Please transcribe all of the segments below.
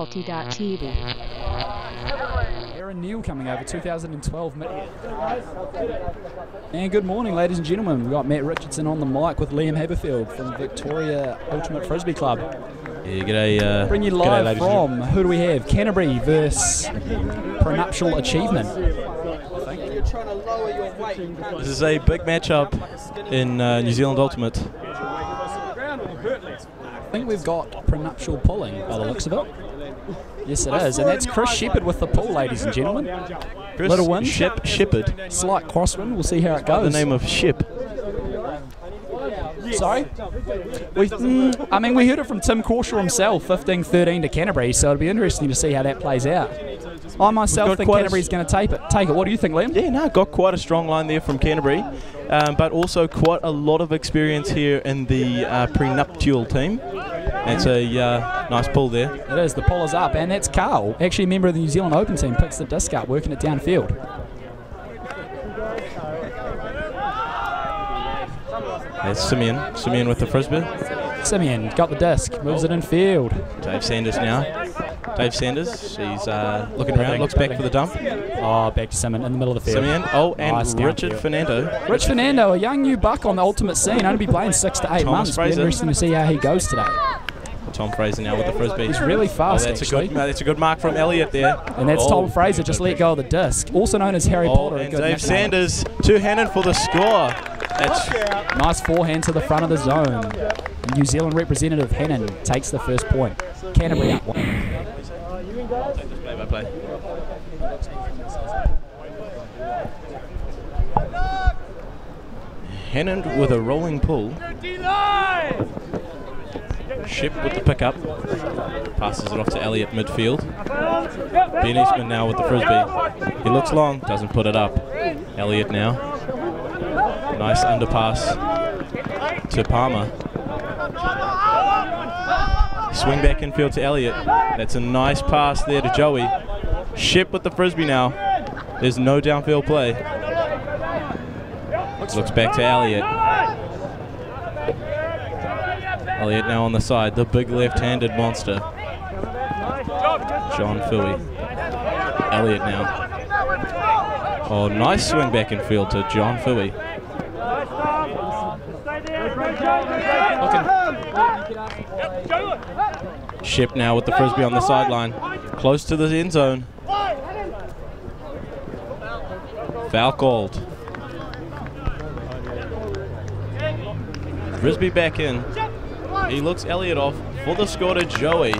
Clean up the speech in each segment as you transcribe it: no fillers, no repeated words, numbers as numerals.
ULTI.TV. Aaron Neal coming over, 2012 mid-year. And good morning, ladies and gentlemen. We've got Matt Richardson on the mic with Liam Haberfield from Victoria Ultimate Frisbee Club. Yeah, g'day. Bring you live from, who do we have? Canterbury versus Prenuptual Achievement. This is a big matchup in New Zealand Ultimate. I think we've got Prenuptual pulling by the looks of it. Yes, it is. And that's Chris Shepherd with the pull, ladies and gentlemen. Chris Little win. Shepherd. Slight crosswind. We'll see how it goes. The name of Ship. Sorry? I mean, we heard it from Tim Crawshaw himself, 15-13 to Canterbury, so it'll be interesting to see how that plays out. I myself think Canterbury's going to take it. What do you think, Liam? Yeah, no, got quite a strong line there from Canterbury, but also quite a lot of experience here in the Prenuptual team. That's a nice pull there. It is. The pull is up, and that's Carl, actually a member of the New Zealand Open team, picks the disc up, working it downfield. There's Simeon with the Frisbee. Simeon got the disc, moves it in field. Dave Sanders now. Dave Sanders, he's looking around, looks back for the dump. Oh, back to Simeon in the middle of the field. Simeon, and nice Richard Fernando. Rich Fernando, a young new buck on the ultimate scene, only be playing 6 to 8 months. It'll be interesting to see how he goes today. Tom Fraser now with the Frisbee. He's really fast, that's a good mark from Elliott there. And that's Tom Fraser, just let go of the disc. Also known as Harry Potter. And Dave Sanders, two-handed for the score. That's nice forehand to the front of the zone. New Zealand representative Hannon takes the first point. Canterbury up 1. Play-by-play. Hannon with a rolling pull. Ship with the pickup. Passes it off to Elliott midfield. Ben Eastman now with the Frisbee. He looks long, doesn't put it up. Elliott now. Nice underpass to Palmer. Swing back infield to Elliott. That's a nice pass there to Joey. Ship with the Frisbee now. There's no downfield play. Looks back to Elliott. Elliott now on the side, the big left-handed monster. John Fui. Elliott now. Oh, nice swing back in field to John Fui. Ship now with the Frisbee on the sideline. Close to the end zone. Foul called. Frisbee back in. He looks Elliott off for the score to Joey,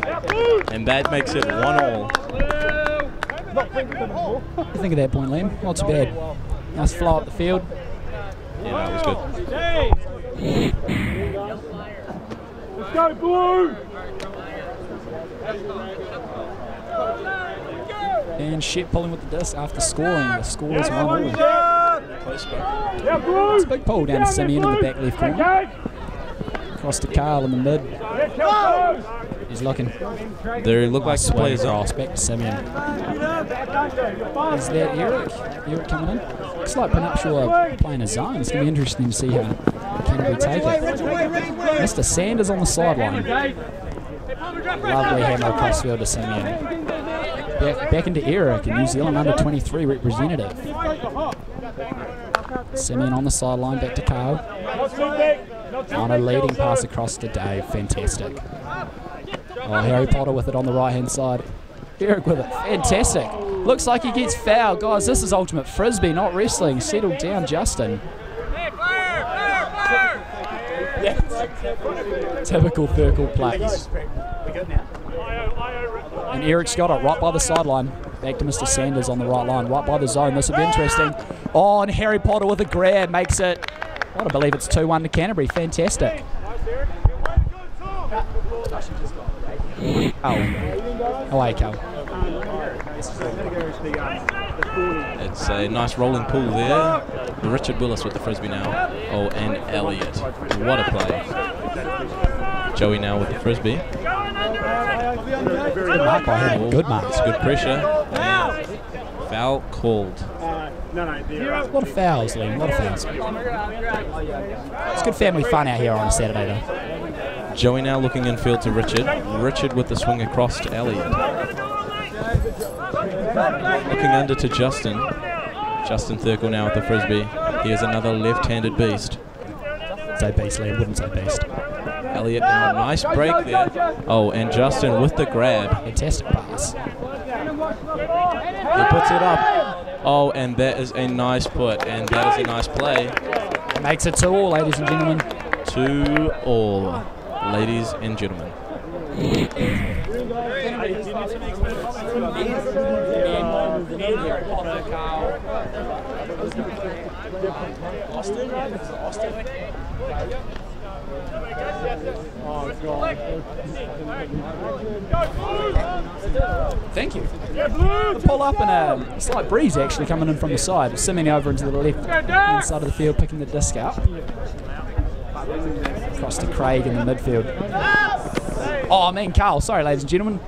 and that makes it 1-all. What do you think of that point, Liam? Not too bad. Nice flow up the field. Yeah, that was good. Let's go, Blue! And Shep pulling with the disc after scoring. The score is 1-all. It's a big pull down to Simeon in the back left corner. Across to Carl in the mid. He's looking. There look like the players cross back to Simeon. Is that Eric? Eric coming in? Looks like Prenuptual are playing a zone. It's going to be interesting to see how Canterbury take it. Mr. Sanders on the sideline. Lovely hammer across field to Simeon. Back into Eric, a New Zealand under-23 representative. Simeon on the sideline, back to Carl. On a leading pass across to Dave, fantastic. Oh, Harry Potter with it on the right-hand side. Eric with it, fantastic. Looks like he gets fouled. Guys, this is Ultimate Frisbee, not wrestling. Settle down, Justin. Typical Thurkle plays. And Eric's got it right by the sideline. Back to Mr. Sanders on the right line, right by the zone. This will be interesting. Oh, and Harry Potter with a grab makes it, I believe it's 2-1 to Canterbury. Fantastic. Away, Cal. It's a nice rolling pull there. Richard Willis with the Frisbee now. Oh, and Elliott. What a play. Joey now with the Frisbee. Good mark by him. Good mark. It's good pressure. And foul called. A lot of fouls, Liam. A lot of fouls. It's good family fun out here on a Saturday, though. Joey now looking infield to Richard. Richard with the swing across to Elliot. Looking under to Justin. Justin Thurkel now with the Frisbee. Here's another left-handed beast. Say beast, Liam. Wouldn't say beast. Elliot now, nice break there. Oh, and Justin with the grab. Fantastic pass. He puts it up. Oh, and that is a nice put, and that is a nice play. Makes it 2-all, ladies and gentlemen. 2-all, ladies and gentlemen. Thank you. The pull up and a slight breeze actually coming in from the side, simming over into the left hand side of the field, picking the disc up. Across to Craig in the midfield. Oh, I mean Carl. Sorry, ladies and gentlemen.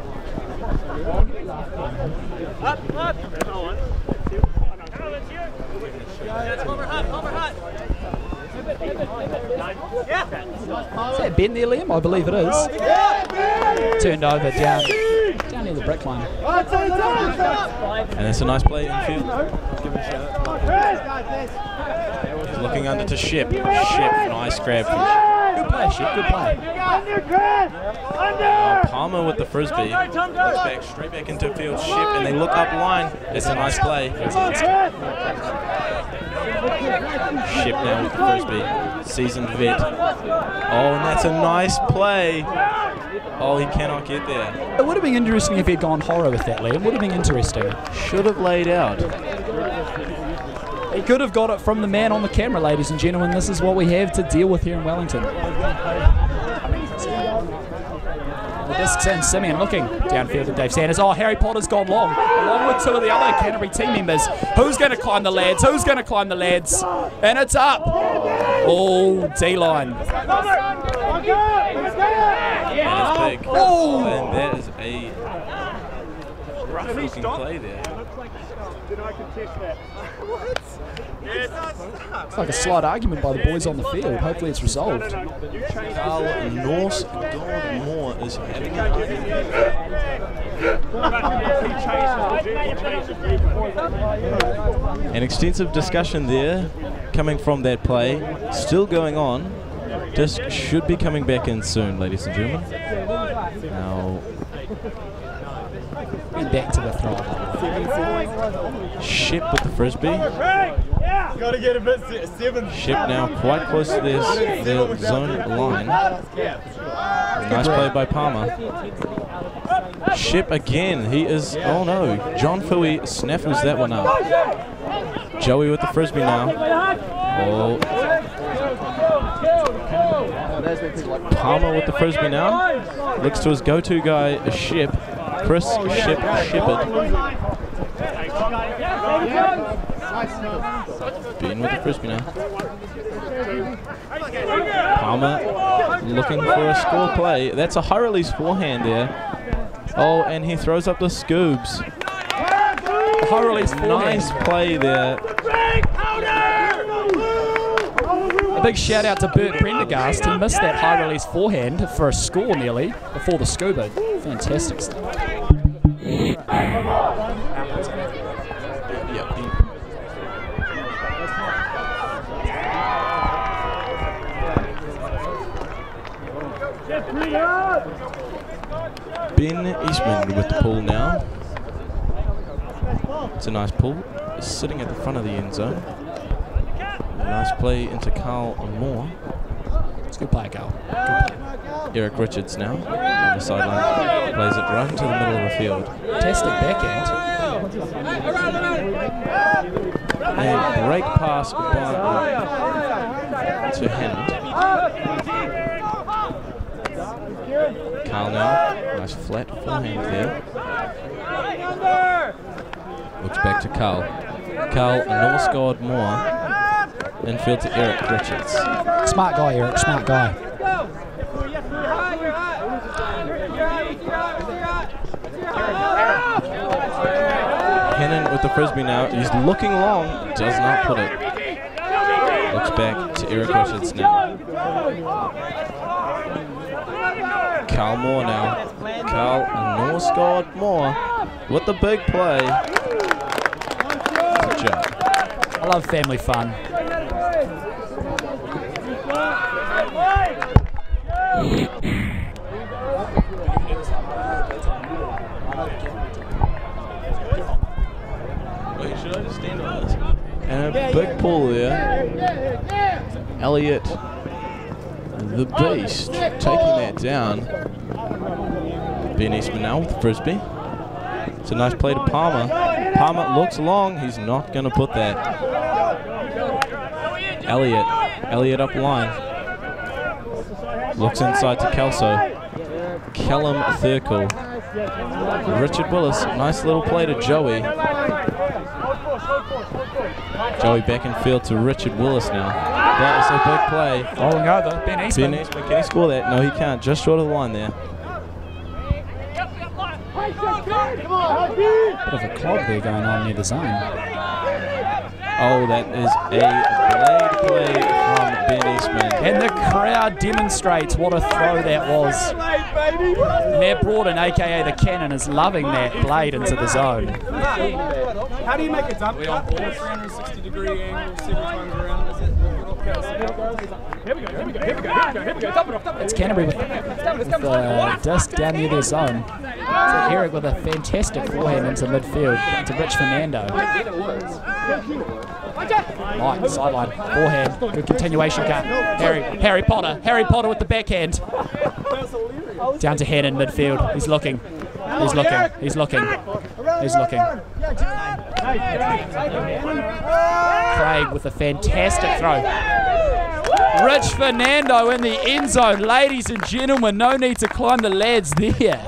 Is that Ben there, Liam? I believe it is. Turned over down near the brick line. And it's a nice play infield. He's looking under to Ship. Ship, nice grab. Good play, Ship. Good play. Palmer with the Frisbee. Goes back, straight back into field. Ship, and they look up line. It's a nice play. Ship now with the Frisbee. Seasoned vet. Oh, and that's a nice play. Oh, he cannot get there. It would have been interesting if he'd gone horror with that, Liam. Would have been interesting. Should have laid out. He could have got it from the man on the camera, ladies and gentlemen. This is what we have to deal with here in Wellington. The disc's in. Simeon looking downfield to Dave Sanders. Oh, Harry Potter's gone long, along with two of the other Canterbury team members. Who's going to climb the lads? Who's going to climb the lads? And it's up. Oh, D-line. That is big. Oh. And that is a rough looking play there. Did I contest that? What? It's like a slight argument by the boys on the field. Hopefully it's resolved. Carl Norse Moore is having an argument. An extensive discussion there coming from that play. Still going on. Disc should be coming back in soon, ladies and gentlemen. Now, back to the throw. Ship with the Frisbee. Gotta get a bit 7. Ship now quite close to their zone line. Nice play by Palmer. Ship again. He is, oh no, John Fooey snaffles that one up. Joey with the Frisbee now. Oh. Palmer with the Frisbee now. Looks to his go-to guy, Ship. Chris Shepherd. Ben with the Frisbee now. Palmer looking for a score play. That's a high release forehand there. Oh, and he throws up the scoobs. High release forehand. Nice play there. A big shout out to Bert Prendergast. He missed that high release forehand for a score nearly before the scuba. Fantastic stuff. Ben Eastman with the pull now. It's a nice pull. Sitting at the front of the end zone. Nice play into Carl Moore. It's a good play, Carl. Good play. Eric Richards now on the sideline. Plays it right into the middle of the field. Fantastic backhand. And break pass to Hammond. Carl now. Nice flat forehand there. Looks back to Carl. Carl Northgard Moore. Infield to Eric Richards. Smart guy, Eric. Smart guy. Hannon with the Frisbee now. He's looking long. Does not put it. Looks back to Eric Richards now. Carl Moore now. Carl Norsgaard Moore with the big play. Good job. I love family fun. Wait, should I just stand on this? And a big pull there. Elliott, the beast, taking that down. Ben Eastman now with Frisbee. It's a nice play to Palmer. Palmer looks long. He's not going to put that. Elliott up line. Looks inside to Kelso. Callum Thurkel. Richard Willis. Nice little play to Joey. Joey back in field to Richard Willis now. That is a big play. Rolling over. Ben Eastman. Ben Eastman, can he score that? No, he can't. Just short of the line there. Bit of a clog there going on near the zone. Oh, that is a blade play from Ben Eastman. And the crowd demonstrates what a throw that was. Matt Broaden, a.k.a. the Cannon, is loving that blade into the zone. How do you make a dump? We on 360-degree angle, 7 times around, is it? Here we go. It's Canterbury with the disc down near their zone. So Eric with a fantastic forehand into midfield, into Rich Fernando. Right, sideline, forehand, good continuation cut. Harry Potter with the backhand. Down to Hannon midfield. He's looking. Craig with a fantastic throw. Rich Fernando in the end zone. Ladies and gentlemen, no need to climb the lads there.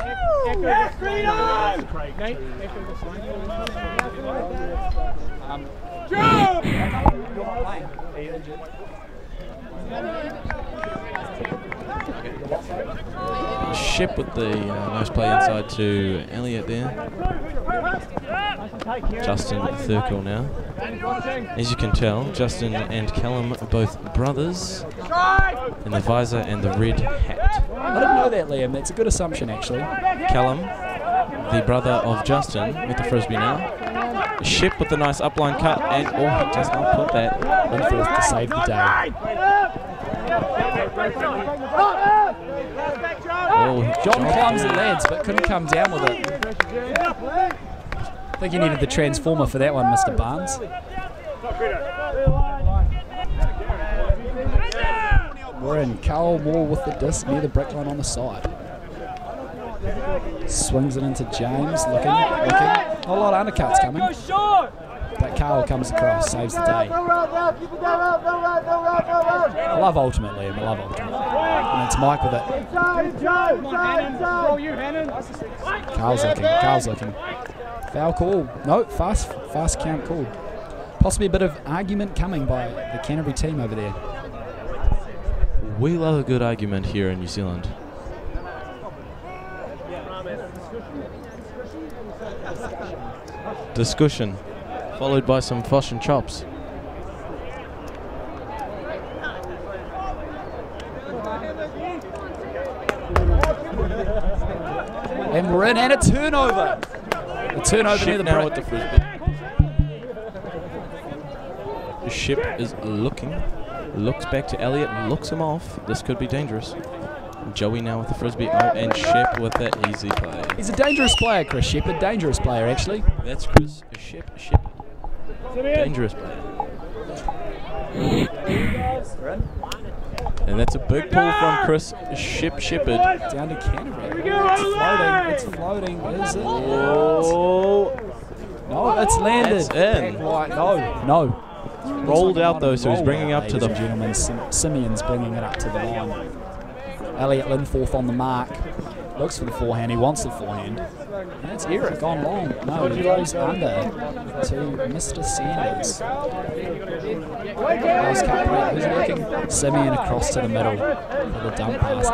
Ship with the nice play inside to Elliott there. Justin Thurkel now. As you can tell, Justin and Callum are both brothers in the visor and the red hat. I didn't know that, Liam. That's a good assumption, actually. Callum, the brother of Justin, with the Frisbee now. Ship with the nice upline cut, and oh, he does not put that. Linforth to save the day. Oh, John climbs the lads, but couldn't come down with it. I think you needed the transformer for that one, Mr. Barnes. We're in. Carl Moore with the disc near the brick line on the side. Swings it into James, looking. A lot of undercuts coming. But Carl comes across, saves the day. I love Ultimate, Liam. I love Ultimate. And it's Mike with it. Carl's looking. Foul call. No, fast count called. Possibly a bit of argument coming by the Canterbury team over there. We love a good argument here in New Zealand. Discussion, followed by some fosh and chops. And we're in, and a turnover. A turnover near the now brick. with the Frisbee. The Ship is looking, looks back to Elliott, looks him off. This could be dangerous. Joey now with the Frisbee, and Shep with that easy play. He's a dangerous player, Chris Shepherd. Dangerous player, actually. That's Chris Shep. Dangerous player. And that's a big pull from Chris Shepherd. Down to Canterbury. It's floating. Is it? Oh. No, it's landed. It's in. No. Rolled out though, so he's bringing up to the... Ladies and gentlemen, Simeon's bringing it up to the line. Elliott Linforth on the mark. Looks for the forehand. He wants the forehand. And that's Eric on long. No, he goes under to Mr. Sanders. Last cut break. Who's looking? Simeon across to the middle for the dump pass.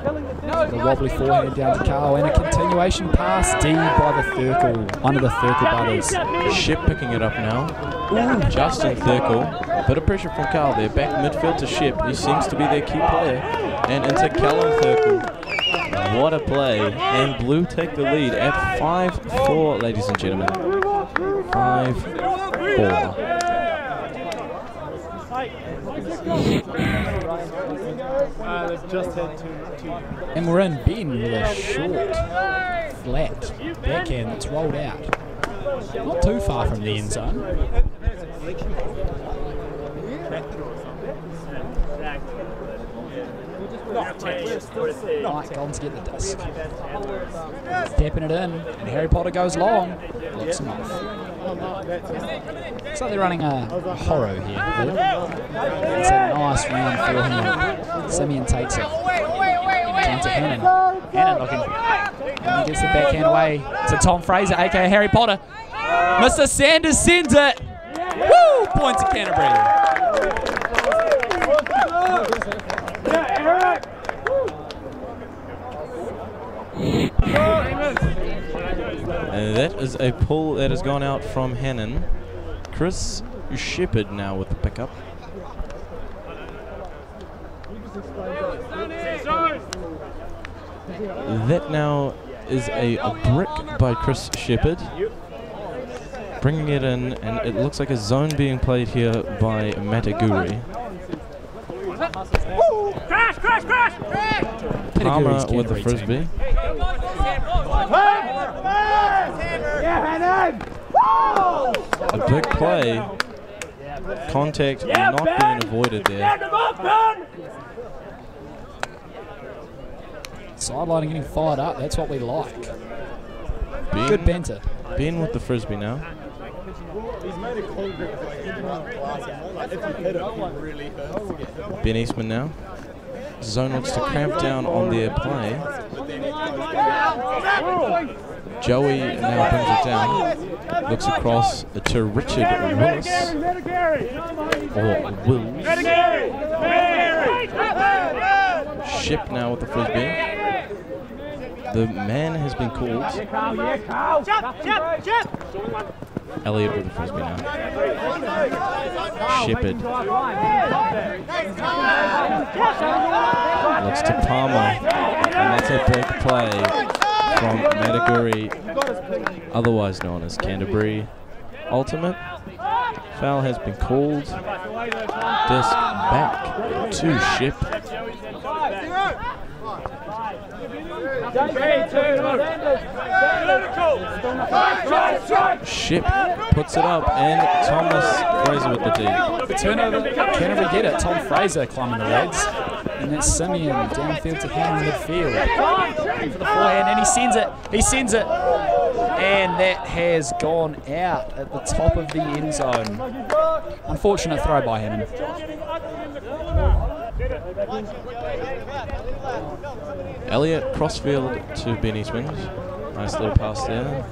A wobbly forehand down to Carl, and a continuation pass D by the Thurkle, one of the Thurkle brothers. Ship picking it up now. Ooh, Justin Thurkle. Bit of pressure from Carl there. Back midfield to Ship. He seems to be their key player. And into Callum Thurkle. What a play. And Blue take the lead at 5-4, ladies and gentlemen. 5-4. They've just had two. And we're in Ben with a short, flat backhand that's rolled out. Not too far from the end zone. Mike Collins to get the disc. Tapping it in, and Harry Potter goes long. Looks him off. Looks like they're running a horror here. It's a nice round forehand. Simeon takes it. Down to Hannon. Hannon looking. And he gets the backhand away to Tom Fraser, aka Harry Potter. Mr. Sanders sends it. Woo! Point to Canterbury. And that is a pull that has gone out from Hannon. Chris Shepherd now with the pickup. That now is a brick by Chris Shepherd. Bringing it in, and it looks like a zone being played here by Matagouri. Palmer with the Frisbee. A big play. Contact not being avoided there. Sideline getting fired up, that's what we like. Good banter. Ben with the Frisbee now. Ben Eastman now. Zone looks to cramp down on their play. Joey now brings it down. Looks across to Richard Willis. Or Wills. Ship now with the Frisbee. The man has been called. Elliott with the Frisbee now. Shepherd. Looks to Palmer. And that's a big play from Matagouri, otherwise known as Canterbury. Ultimate. Foul has been called. Disc back to Ship. Ship puts it up, and Thomas Fraser with the D. The turnover, Canterbury get it. Tom Fraser climbing the legs. And that's Simeon downfield to him in midfield. For the forehand, and he sends it. He sends it. And that has gone out at the top of the end zone. Unfortunate throw by Hannon. Elliott crossfield to Ben Eastman. Nice little pass there.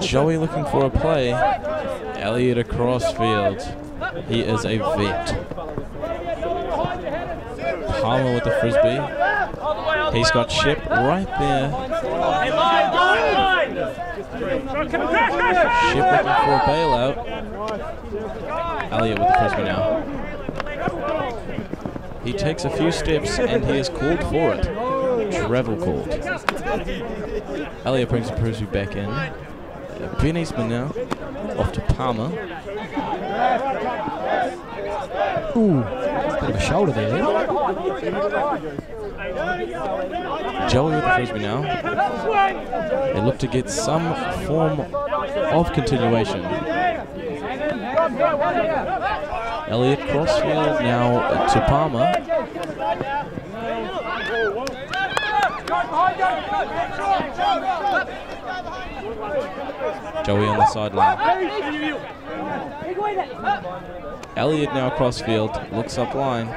Joey looking for a play. Elliott across field. He is a vet. Palmer with the Frisbee. He's got Ship right there. Ship looking for a bailout. Elliott with the Frisbee now. He takes a few steps and he is called for it. Travel called. Elliott brings the Frisbee back in. Ben Eastman now. Off to Palmer. Ooh, bit of a shoulder there. Joey with the Frisbee now. They look to get some form of continuation. Elliott crossfield now to Palmer. Joey on the sideline. Elliott now crossfield, looks up line.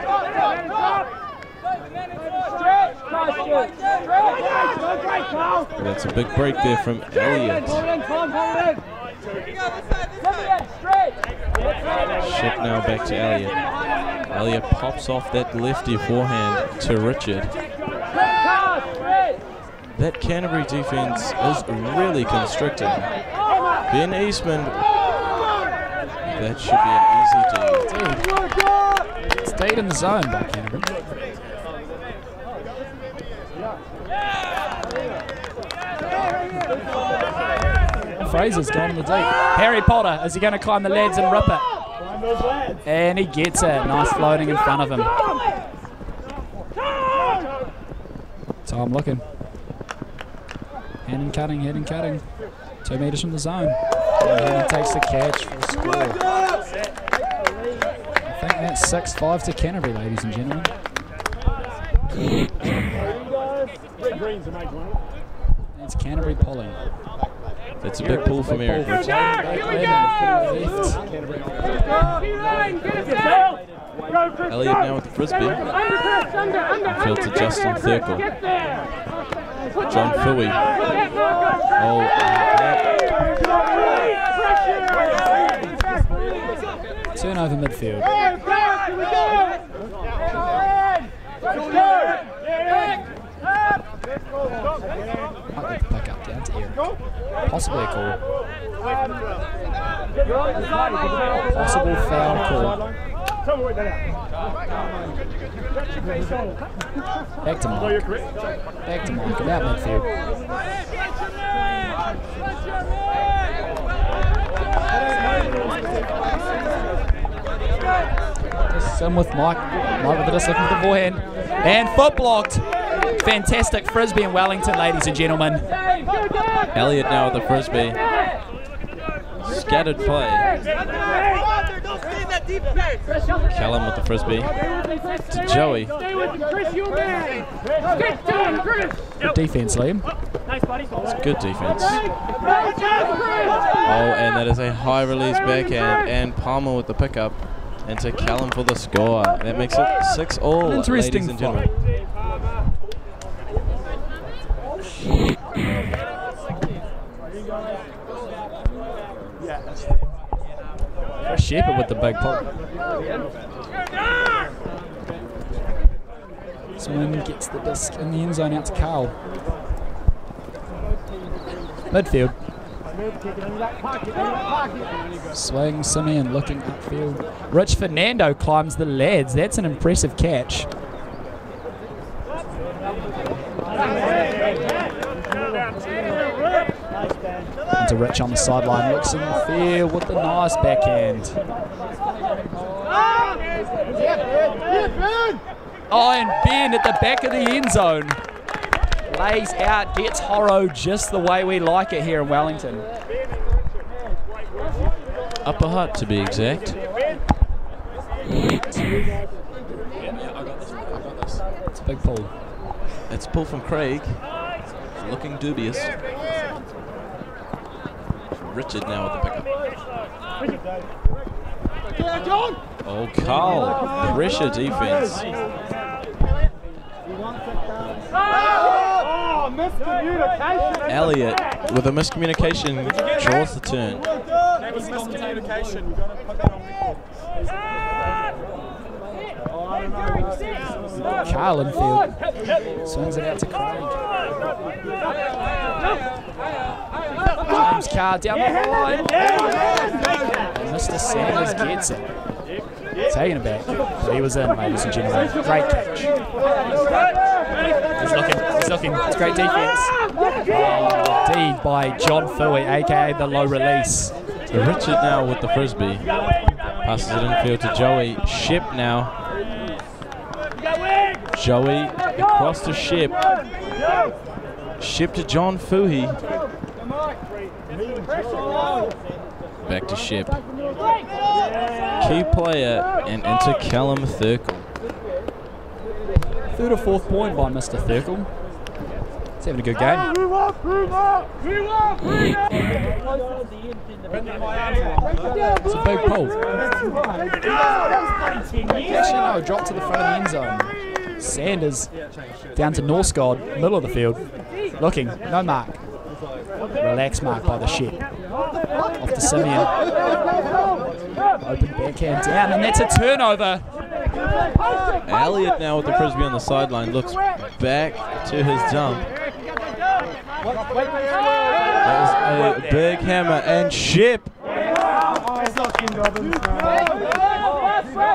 That's a big break there from Elliott. Ship now back to Elliott. Elliott pops off that lefty forehand to Richard. That Canterbury defense is really constricting. Ben Eastman, that should be an easy D. Stayed in the zone by Canterbury. Fraser's gone in the deep. Harry Potter, is he going to climb the lads and rip it? And he gets it. Nice floating in front of him. Tom looking. Hand and cutting. 2 metres from the zone. And he takes the catch for a score. I think that's 6-5 to Canterbury, ladies and gentlemen. It's Canterbury pulling. That's a big pull from Eric Richard. Elliott now with the Frisbee. Field to Justin Thurkel. John Fui. Oh, turnover midfield. Might be pick up down to Eric. Possibly a call. Possible foul call. Back to Mike. About midfield. Sim with Mike. Mike with the disc looking for the forehand. And foot blocked. Fantastic Frisbee in Wellington, ladies and gentlemen. Elliott now with the Frisbee. Scattered play. Callum with the Frisbee. To Joey. Good defense, Liam. It's good defense. Oh, and that is a high release backhand. And Palmer with the pickup. And to Callum for the score. That makes it 6-all, interesting, ladies and gentlemen. Chris Shepherd with the big pull. Swing gets the disc in the end zone out to Carl. Midfield. Swing, Simeon looking upfield. Rich Fernando climbs the lads. That's an impressive catch. Into Rich on the sideline, looks in the field with the nice backhand. Oh, and Ben at the back of the end zone. Lays out, gets Horro just the way we like it here in Wellington. Upper Hutt to be exact. It's a big pull. It's a pull from Craig. Looking dubious. Richard now with the pickup. Oh, Carl. Pressure defense. Elliott with a miscommunication draws the turn. That was miscommunication. We've got to put that on record. Carl in field. Swings it out to Craig. James Carr down the line. And Mr. Sanders gets it. Taking it back. But he was in, ladies and gentlemen. Great catch. He's looking. It's great defense. D by John Fui, aka the low release. So Richard now with the Frisbee. Passes it infield to Joey. Ship now. Joey across to Ship. Ship to John Fui. Back to Ship. Key player and into Callum Thurkel. Third or fourth point by Mr. Thurkel. He's having a good game. It's a big pull. Actually, no, drop to the front of the end zone. Sanders down to Norskod, middle of the field. Looking, no mark. Relaxed mark by the Ship. Off to Simeon. Open backhand down, and that's a turnover. Elliott now with the Frisbee on the sideline, looks back to his dump. That is a big hammer, and Ship.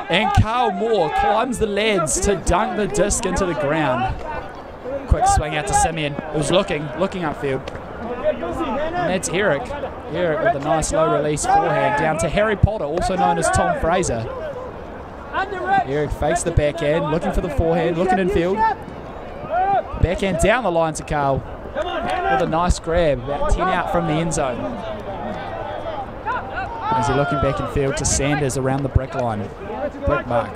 And Carl Moore climbs the lads to dunk the disc into the ground. Quick swing out to Simeon, who's looking upfield. And that's Eric. Eric with a nice low release forehand down to Harry Potter, also known as Tom Fraser. Eric fakes the backhand, looking for the forehand, looking infield. Backhand down the line to Carl with a nice grab, about 10 out from the end zone. As he looking back in field to Sanders around the brick line. Brick mark.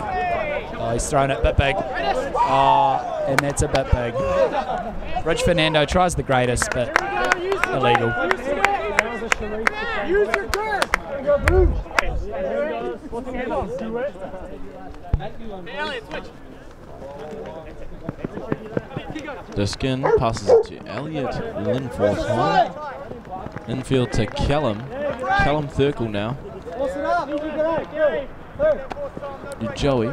Oh, he's thrown it a bit big. Oh, and that's a bit big. Rich Fernando tries the greatest, but illegal. Use your curve. Diskin passes it to Elliott. Linforth home. Infield to Callum. Callum Thurkle now. Joey.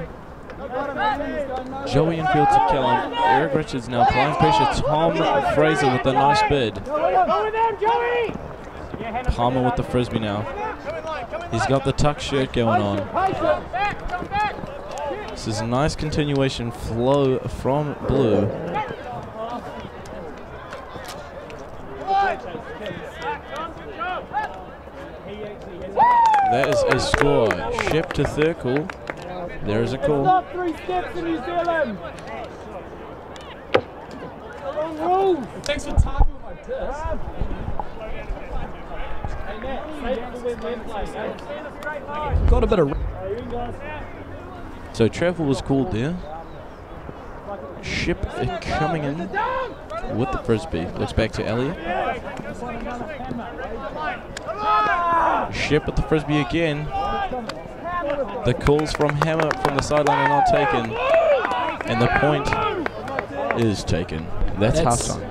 Joey infield to Callum. Eric Richards now applying pressure. Tom Fraser with a nice bid. Palmer with the Frisbee now. He's got the tuck shirt going on. This is a nice continuation flow from Blue. That is a score. Ship to Thurkle. There is a call. 3 steps in New Zealand. Thanks for talking about this. Got a bit of. So travel was called there. Ship coming in with the Frisbee. Looks back to Elliott. Ship with the Frisbee again. The calls from Hammer from the sideline are not taken. And the point is taken. That's halftime.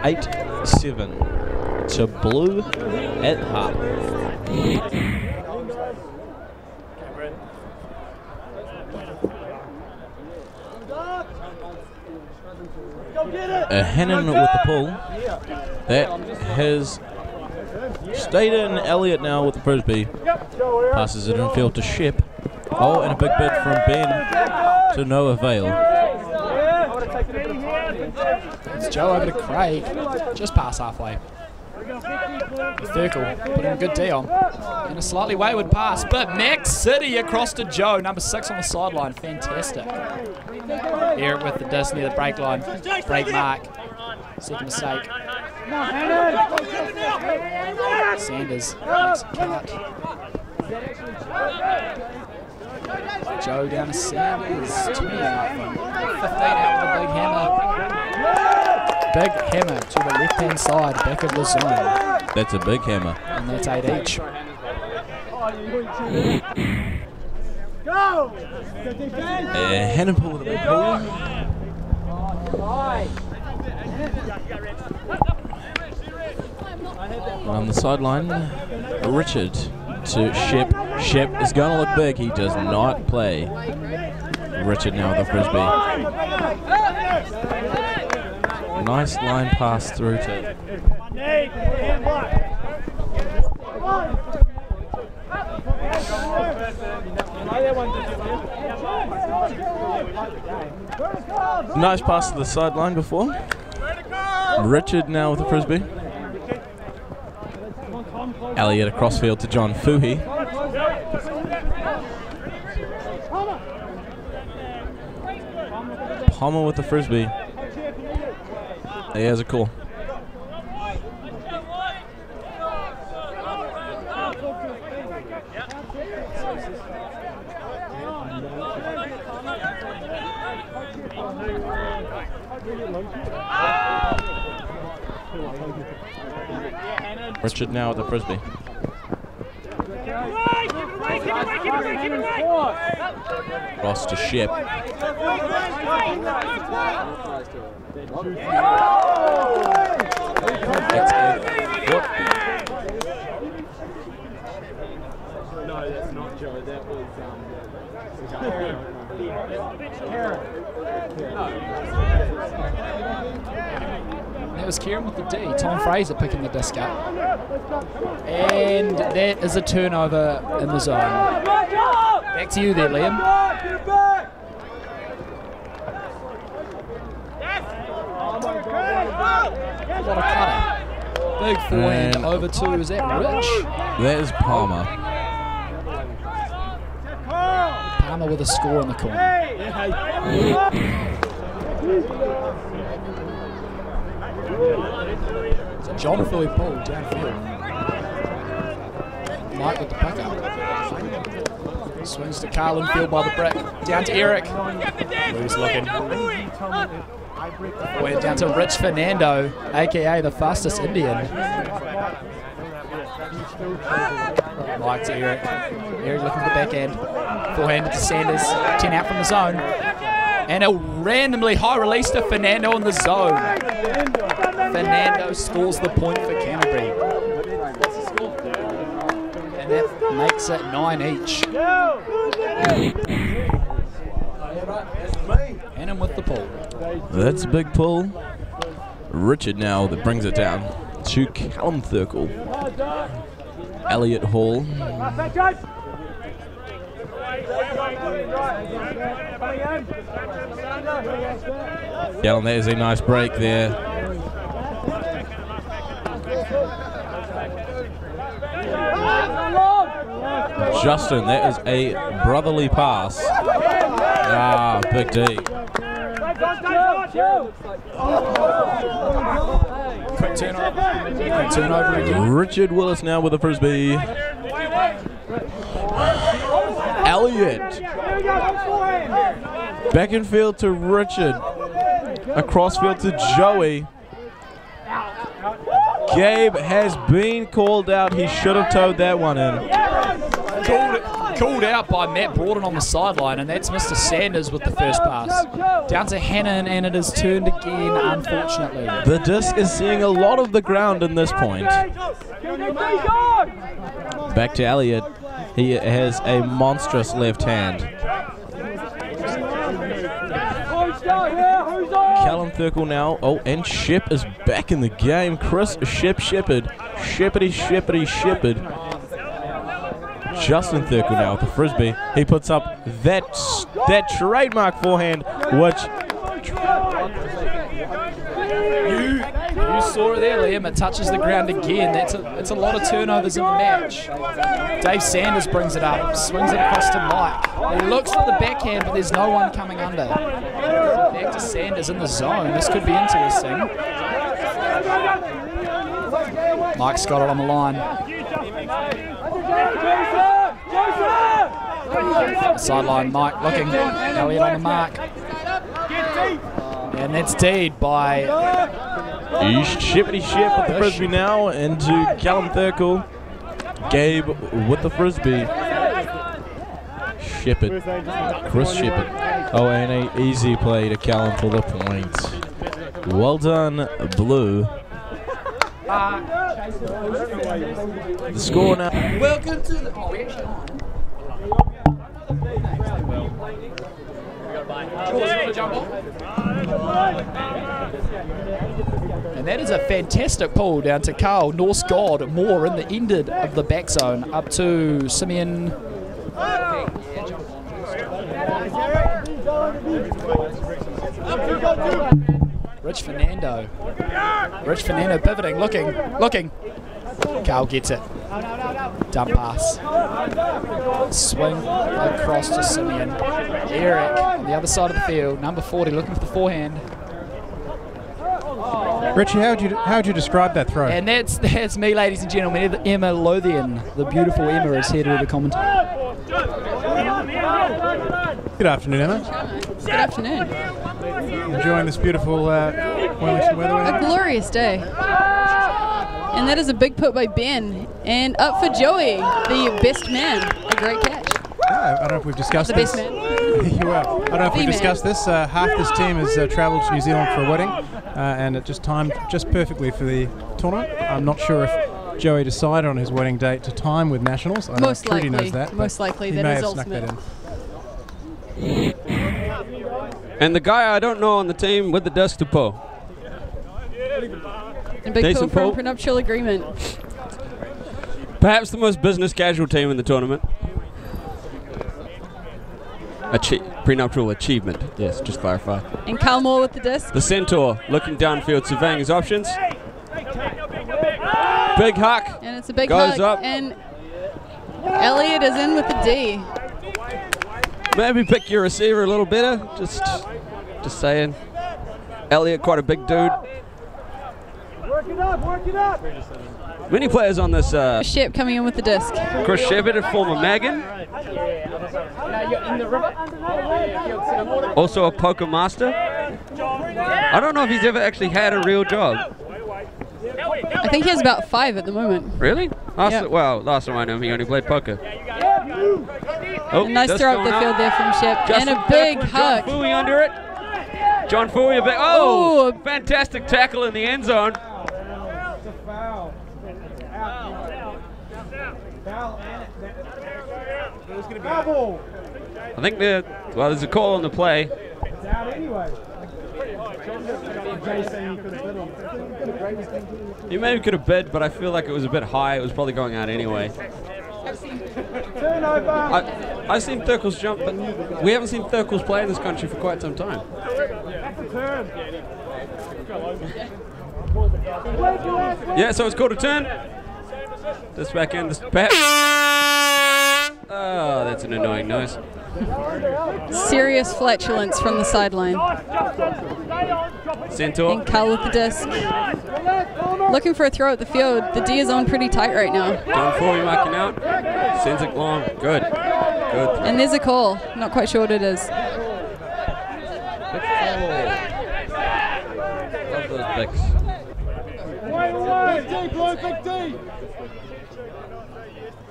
8-7 to Blue at half. Hannon with the pull. That has stayed in. Elliott now with the Frisbee. Passes it infield to Ship. Oh, and a big bid from Ben to no avail. It's Joe over to Craig. Just past halfway. Thurkle putting a good D on. And a slightly wayward pass, but Max City across to Joe, number 6 on the sideline. Fantastic. Eric with the disc near the break line. Break mark. Second mistake. Sanders makes a cut. Joe down to Sanders. 20 out. 15 out with a big hammer. Big hammer to the left-hand side, back of the zone. That's a big hammer. And that's 8 each. Go! Hannon pull with a big pull. On the sideline, Richard to Shep. Shep is going to look big. He does not play. Richard now with the Frisbee. Nice line pass through to. Nice pass to the sideline before. Richard now with the Frisbee. Elliott across field to John Fuhi. Palmer with the Frisbee. He has a call. Richard now with the Frisbee. Cross to Shep. That was Kieran with the D. Tom Fraser picking the disc up. And that is a turnover in the zone. Back to you there, Liam. What a cutter. Big forehand over to, is that Rich? That is Palmer. Palmer with a score in the corner. It's a John Philly pull downfield. Mike with the pick up. Swings to Carl infield by the brick. Down to Eric. Who's looking? We're down to Rich Fernando, aka the fastest Indian. Mike to Eric. Eric looking for the backhand. Forehanded to Sanders. 10 out from the zone. And a randomly high release to Fernando in the zone. Fernando scores the point for Canterbury. And that makes it 9 each. Hannum with the pull. That's a big pull. Richard now that brings it down to Callum Thurkle. Elliot Hall. Callum, that is a nice break there. Justin, that is a brotherly pass. Ah, big D. Quick turnover again. Richard Willis now with the Frisbee. Elliot. Back in field to Richard. Across field to Joey. Gabe has been called out. He should have towed that one in. Called out by Matt Broughton on the sideline, and that's Mr. Sanders with the first pass. Down to Hannon, and it is turned again, unfortunately. The disc is seeing a lot of the ground in this point. Back to Elliot. He has a monstrous left hand. Callum Thurkle now. Oh, and Shep is back in the game. Chris Shepherd. Shepherd. Justin Thurkle now with the Frisbee. He puts up that trademark forehand, which... You saw it there, Liam. It touches the ground again. It's a lot of turnovers in the match. Dave Sanders brings it up, swings it across to Mike. He looks for the backhand, but there's no one coming under. Back to Sanders in the zone. This could be interesting. Mike's got it on the line. Sideline, Mike looking. Elliot on the mark. And that's D'd by Shippity Ship with the Frisbee now into Callum Thurkle. Gabe with the Frisbee. Shepherd. Chris Shepherd. Oh, and an easy play to Callum for the point. Well done, Blue. The score now. Welcome to the... And that is a fantastic pull down to Carl. Norse God more in the ended of the back zone up to Simeon. Rich Fernando pivoting, looking. Carl gets it. Dump pass. Swing across to Simeon. Eric on the other side of the field. Number 40 looking for the forehand. Richie, how would you describe that throw? And that's me, ladies and gentlemen. Emma Lothian, the beautiful Emma, is here to do the commentary. Good afternoon, Emma. Good afternoon. Enjoying this beautiful Wellington weather? A glorious day. And that is a big put by Ben. And up for Joey, the best man. A great catch. I don't know if we've discussed the this. Best man. You are. I don't know if we've discussed this. Half this team has travelled to New Zealand for a wedding, and it just timed just perfectly for the tournament. I'm not sure if Joey decided on his wedding date to time with Nationals. I know Most Trudy likely. knows that. Most likely. He That may is have snuck ultimate. that in. And the guy I don't know on the team with the disc to pull. A big Decent pull pull. from Prenuptual Agreement. Perhaps the most business casual team in the tournament. Prenuptial achievement. Yes, just clarify. And Cal Moore with the disc. The Centaur looking downfield, surveying his options. Big huck. And it's a big Goes hug. up. And Elliott is in with the D. Maybe pick your receiver a little better. Just saying. Elliott, quite a big dude. Work it up, work it up. Many players on this. Shep coming in with the disc. Chris Shepard, a former Magan. Also a poker master. I don't know if he's ever actually had a real job. I think he has about 5 at the moment. Really? Yeah. Well, last time I knew him, he only played poker. A nice just throw up going the field there from Shep. And a big hug. John Fooey under it. John Fooey, a big. Oh, fantastic tackle in the end zone. I think there's a call on the play. It's out anyway. He maybe could have bid, but I feel like it was a bit high. It was probably going out anyway. I've seen Thurkles jump, but we haven't seen Thurkles play in this country for quite some time. Yeah, so it's called a turn. This back end, this back. Oh, that's an annoying noise. Serious flatulence from the sideline. Centaur. And Cal with the disc. Looking for a throw at the field. The D is on pretty tight right now. John Fooey marking out. Sends it long. Good. Good. And there's a call. Not quite sure what it is. Love those picks.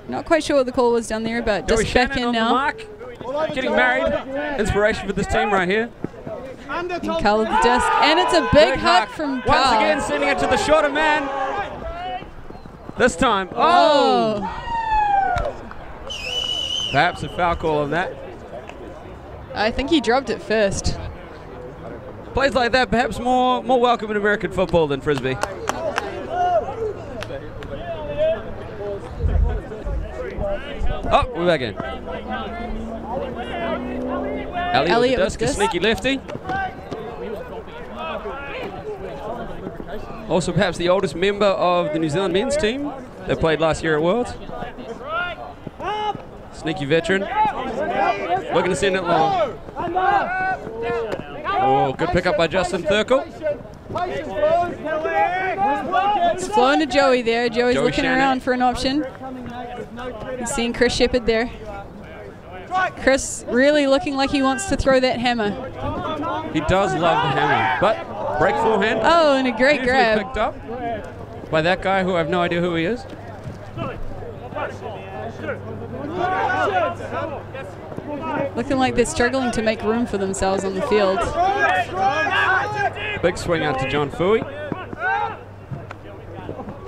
Not quite sure what the call was down there, but Joey just back Shannon in on now. the mark. Getting married. Inspiration for this team right here. And Cal with the disc. And it's a big hug from Cal. Once again, sending it to the shorter man. This time. Oh! Perhaps a foul call on that. I think he dropped it first. Plays like that, perhaps more welcome in American football than Frisbee. Oh, we're back in. Elliott with the disc, a sneaky lefty. Also perhaps the oldest member of the New Zealand men's team that played last year at Worlds. Sneaky veteran. Looking to send it long. Oh, good pickup by Justin Thurkle. It's flowing to Joey there. Joey's Joey looking Shannon. around for an option. He's seeing Chris Shepard there. Chris really looking like he wants to throw that hammer. He does love the hammer, but break forehand. Oh, and a great Beautifully grab. picked up by that guy who I have no idea who he is. Looking like they're struggling to make room for themselves on the field. Big swing out to John Fooey.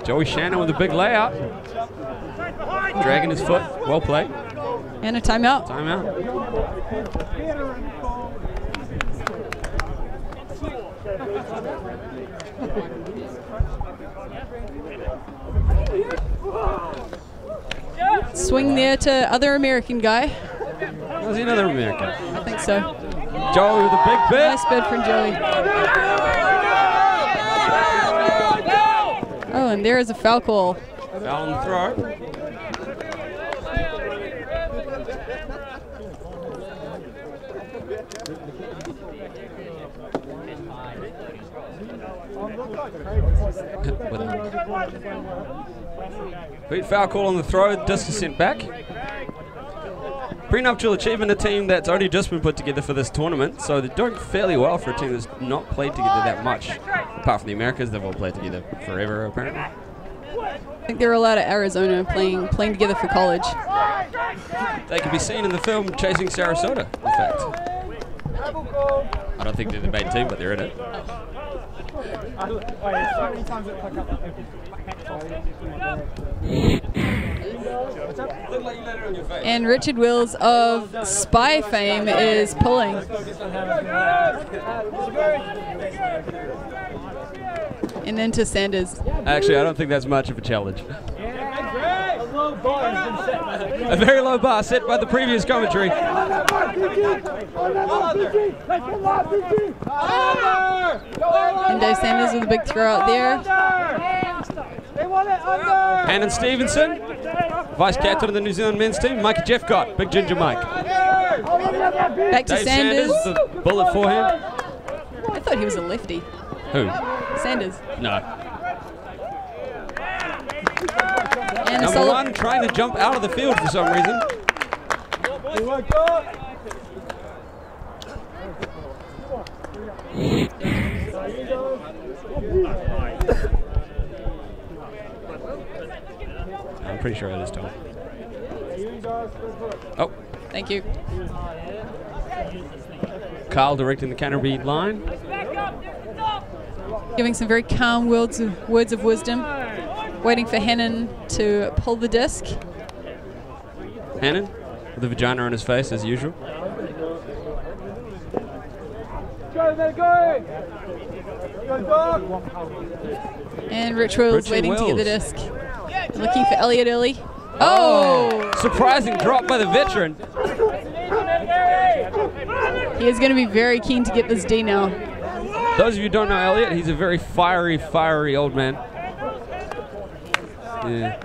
Joey Shannon with a big layout. Dragging his foot. Well played. And a timeout. Timeout. Swing there to other American guy. Was he another American? I think so. Joey with a big bid. Nice bid from Joey. Oh, and there is a foul call. Foul on the throw. Beat foul call on the throw, disc is sent back. Prenuptual Achievement, a team that's only just been put together for this tournament, so they're doing fairly well for a team that's not played together that much. Apart from the Americas, they've all played together forever, apparently. I think they're all out of Arizona playing together for college. They can be seen in the film Chasing Sarasota, in fact. I don't think they're the main team, but they're in it. And Richard Wills of Spy fame is pulling. And into Sanders. Actually, I don't think that's much of a challenge. A very low bar set by the previous commentary. And Dave Sanders with a big throw out there. Hannon Stevenson, vice captain of the New Zealand men's team. Mike Jeffcott, Big Ginger Mike. Back to Dave Sanders. the bullet forehand. I thought he was a lefty. Who? Sanders. No. And Number one trying to jump out of the field for some reason. I'm pretty sure it is Tom. Oh. Thank you. Carl directing the Canterbury line. Giving some very calm words of wisdom. Waiting for Hannon to pull the disc. Hannon with the vagina on his face as usual. And Rich Wills waiting to get the disc. Looking for Elliot early. Oh! Surprising drop by the veteran. He is going to be very keen to get this D now. Those of you who don't know Elliot, he's a very fiery old man. Yeah.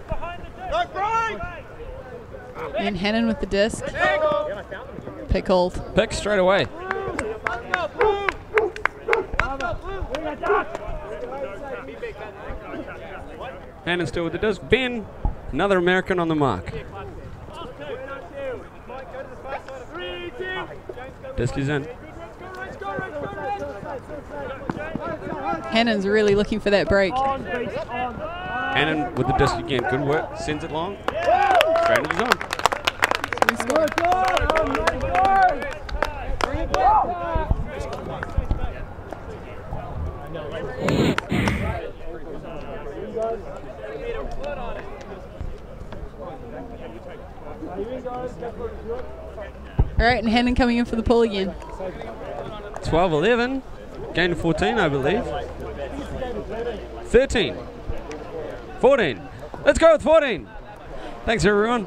And Hannon with the disc. Pick hold. Pick straight away. Hannon still with the disc. Ben, another American on the mark. Disc is in. Hannon's really looking for that break. Hannon with the disc again. Good work. Sends it long. Straight into the zone. All right, and Hannon coming in for the pull again. 12-11. Gain of 14, I believe. 13. 14. Let's go with 14. Thanks, everyone.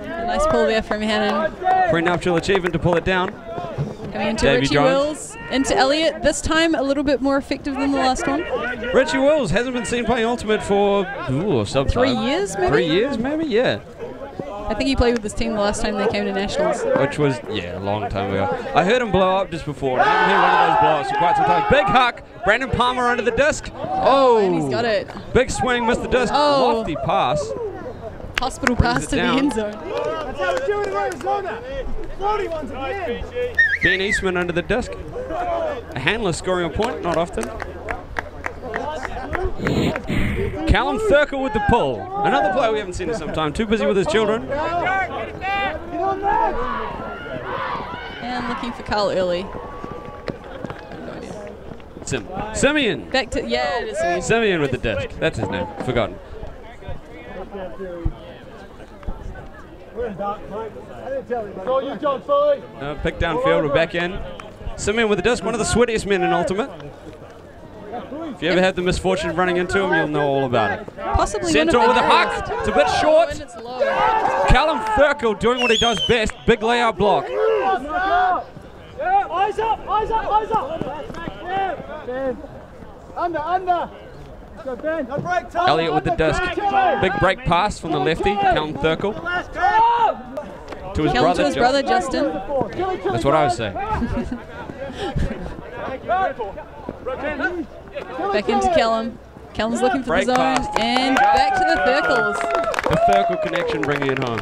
A nice pull there from Hannon. Prenuptual achievement to pull it down. Coming into Davey Richie Jones. Wills. Into Elliot. This time a little bit more effective than the last one. Richie Wills hasn't been seen playing Ultimate for 3 years, maybe? 3 years, maybe, yeah. I think he played with this team the last time they came to Nationals. Which was, yeah, a long time ago. I heard him blow up just before. I haven't heard one of those blow-ups for quite some time. Big huck. Brandon Palmer under the disc. Oh. And he's got it. Big swing, missed the disc. Oh. Lofty pass. Hospital pass to the end zone. That's how we do it in Arizona. 40 ones again. Ben Eastman under the disc. A handler scoring a point, not often. Callum Thurkel with the pull. Another player we haven't seen in some time. Too busy with his children. And looking for Carl early. Simeon. Back to, yeah, it is Simeon. Simeon with the disc. That's his name. Forgotten. Pick downfield. We're back in. Simeon with the disc. One of the sweatiest men in Ultimate. If you ever had the misfortune of running into him, you'll know all about it. Possibly Centre one of with the a huck. It's a bit short. when it's low. Callum Thurkel doing what he does best. Big layout block. Eyes up, eyes up, eyes up. Ben. Under. Go, Ben. No break, Tom. Elliot with the disc. Big break pass from the lefty, Callum Thurkel. To his Callum to his brother Justin. Justin. That's what I was saying. Back into Callum. Callum's looking for Break the zone. pass. And back to the Thurkels. The Thurkel connection bringing it home.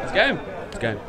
It's game. It's game.